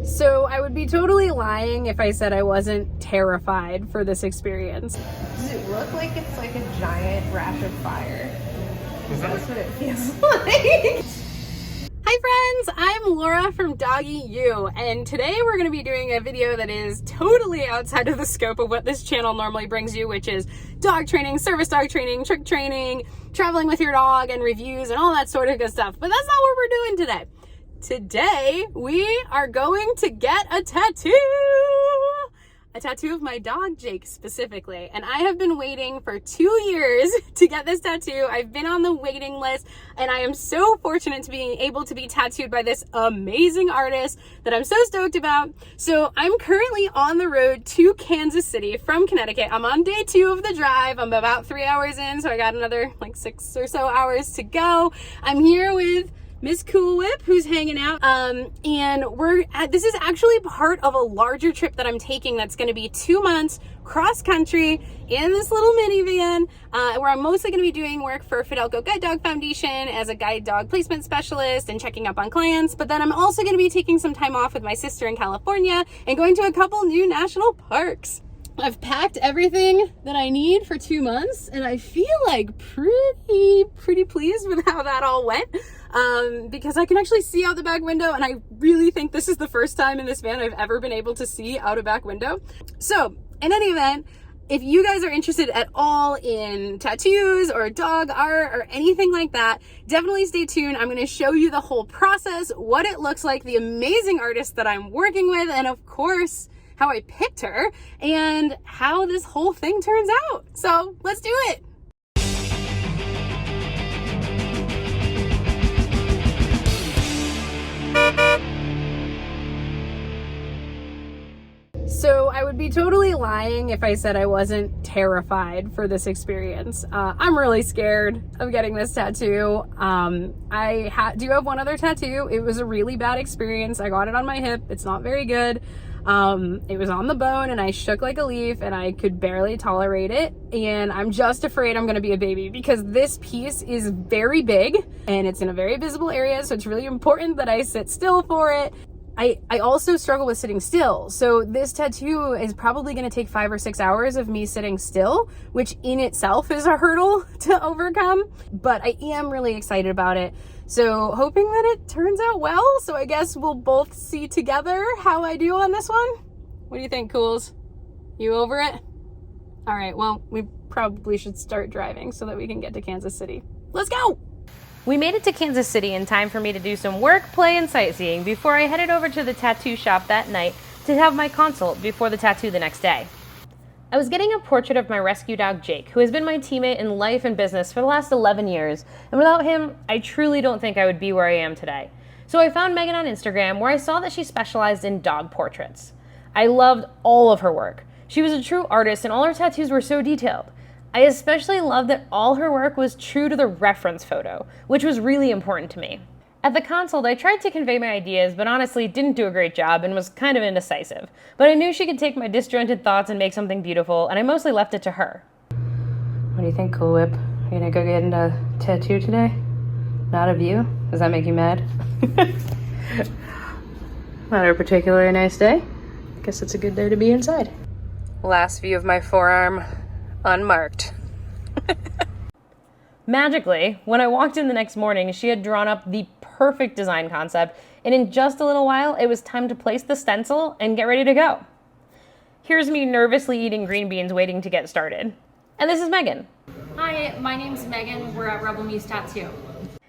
So I would be totally lying if I said I wasn't terrified for this experience. Does it look like it's like a giant rash of fire? That's what it feels like. Hi friends, I'm Laura from Doggy U, and today we're going to be doing a video that is totally outside of the scope of what this channel normally brings you, which is dog training, service dog training, trick training, traveling with your dog, and reviews and all that sort of good stuff. But that's not what we're doing today. Today, we are going to get a tattoo of my dog, Jake, specifically. And I have been waiting for 2 years to get this tattoo. I've been on the waiting list, and I am so fortunate to be able to be tattooed by this amazing artist that I'm so stoked about. So I'm currently on the road to Kansas City from Connecticut. I'm on day 2 of the drive. I'm about 3 hours in, so I got another like 6 or so hours to go. I'm here with Miss Cool Whip, who's hanging out, and this is actually part of a larger trip that I'm taking that's going to be 2 months cross country in this little minivan, where I'm mostly going to be doing work for Fidelco Guide Dog Foundation as a guide dog placement specialist and checking up on clients. But then I'm also going to be taking some time off with my sister in California and going to a couple new national parks. I've packed everything that I need for 2 months, and I feel like pretty pleased with how that all went, because I can actually see out the back window, and I really think this is the first time in this van I've ever been able to see out a back window. So in any event, if you guys are interested at all in tattoos or dog art or anything like that, definitely stay tuned. I'm going to show you the whole process, what it looks like, the amazing artist that I'm working with, and of course, how I picked her, and how this whole thing turns out. So let's do it. So I would be totally lying if I said I wasn't terrified for this experience. I'm really scared of getting this tattoo. I do have one other tattoo. It was a really bad experience. I got it on my hip. It's not very good. It was on the bone, and I shook like a leaf, and I could barely tolerate it. And I'm just afraid I'm going to be a baby, because this piece is very big and it's in a very visible area. So it's really important that I sit still for it. I also struggle with sitting still. So this tattoo is probably going to take 5 or 6 hours of me sitting still, which in itself is a hurdle to overcome. But I am really excited about it. So hoping that it turns out well. So I guess we'll both see together how I do on this one. What do you think, Cools? You over it? All right, well, we probably should start driving so that we can get to Kansas City. Let's go! We made it to Kansas City in time for me to do some work, play, and sightseeing before I headed over to the tattoo shop that night to have my consult before the tattoo the next day. I was getting a portrait of my rescue dog, Jake, who has been my teammate in life and business for the last 11 years, and without him, I truly don't think I would be where I am today. So I found Megan on Instagram, where I saw that she specialized in dog portraits. I loved all of her work. She was a true artist, and all her tattoos were so detailed. I especially loved that all her work was true to the reference photo, which was really important to me. At the consult, I tried to convey my ideas, but honestly didn't do a great job and was kind of indecisive. But I knew she could take my disjointed thoughts and make something beautiful, and I mostly left it to her. What do you think, Cool Whip? Are you gonna go get a tattoo today? Not of you? Does that make you mad? Not a particularly nice day. Guess it's a good day to be inside. Last view of my forearm, unmarked. Magically, when I walked in the next morning, she had drawn up the perfect design concept, and in just a little while, it was time to place the stencil and get ready to go. Here's me nervously eating green beans, waiting to get started. And this is Megan. Hi, my name's Megan. We're at Rebel Muse Tattoo.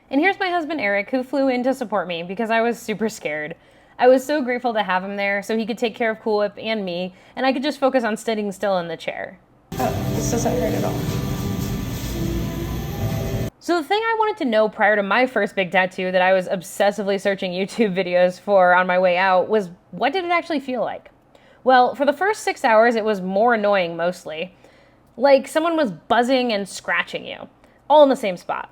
And here's my husband, Eric, who flew in to support me because I was super scared. I was so grateful to have him there so he could take care of Cool Whip and me, and I could just focus on sitting still in the chair. Oh, this doesn't hurt at all. So the thing I wanted to know prior to my first big tattoo that I was obsessively searching YouTube videos for on my way out was, what did it actually feel like? Well, for the first 6 hours, it was more annoying mostly. Like someone was buzzing and scratching you, all in the same spot.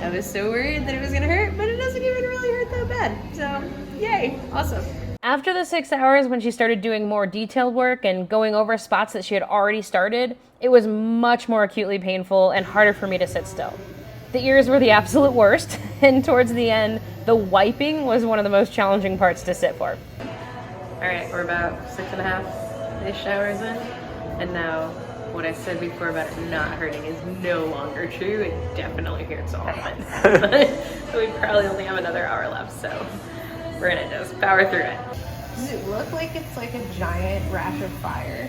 I was so worried that it was gonna hurt, but it doesn't even really hurt that bad. So, yay, awesome. After the 6 hours, when she started doing more detailed work and going over spots that she had already started, it was much more acutely painful and harder for me to sit still. The ears were the absolute worst, and towards the end, the wiping was one of the most challenging parts to sit for. Alright, we're about 6.5-ish hours in, and now what I said before about it not hurting is no longer true. It definitely hurts a lot. So we probably only have another hour left, so we're gonna just power through it. Does it look like it's like a giant rash of fire?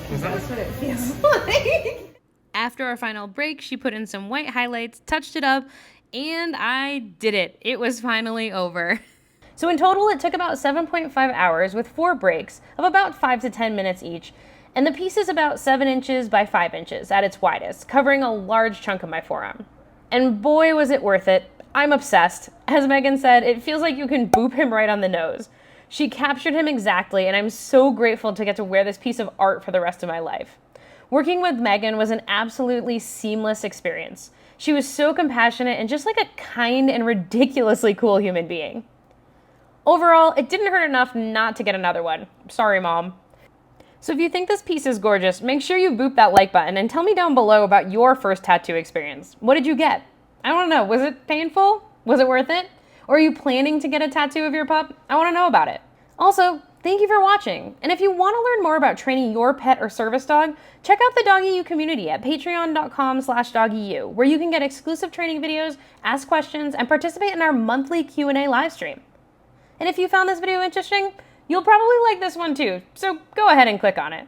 That's what it feels like. After our final break, she put in some white highlights, touched it up, and I did it. It was finally over. So in total, it took about 7.5 hours with 4 breaks of about 5 to 10 minutes each, and the piece is about 7 inches by 5 inches at its widest, covering a large chunk of my forearm. And boy, was it worth it. I'm obsessed. As Megan said, it feels like you can boop him right on the nose. She captured him exactly, and I'm so grateful to get to wear this piece of art for the rest of my life. Working with Megan was an absolutely seamless experience. She was so compassionate and just like a kind and ridiculously cool human being. Overall, it didn't hurt enough not to get another one. Sorry, Mom. So if you think this piece is gorgeous, make sure you boop that like button and tell me down below about your first tattoo experience. What did you get? I want to know. Was it painful? Was it worth it? Or are you planning to get a tattoo of your pup? I want to know about it. Also, thank you for watching. And if you want to learn more about training your pet or service dog, check out the Doggy U community at patreon.com/doggyu, where you can get exclusive training videos, ask questions, and participate in our monthly Q&A live stream. And if you found this video interesting, you'll probably like this one too, so go ahead and click on it.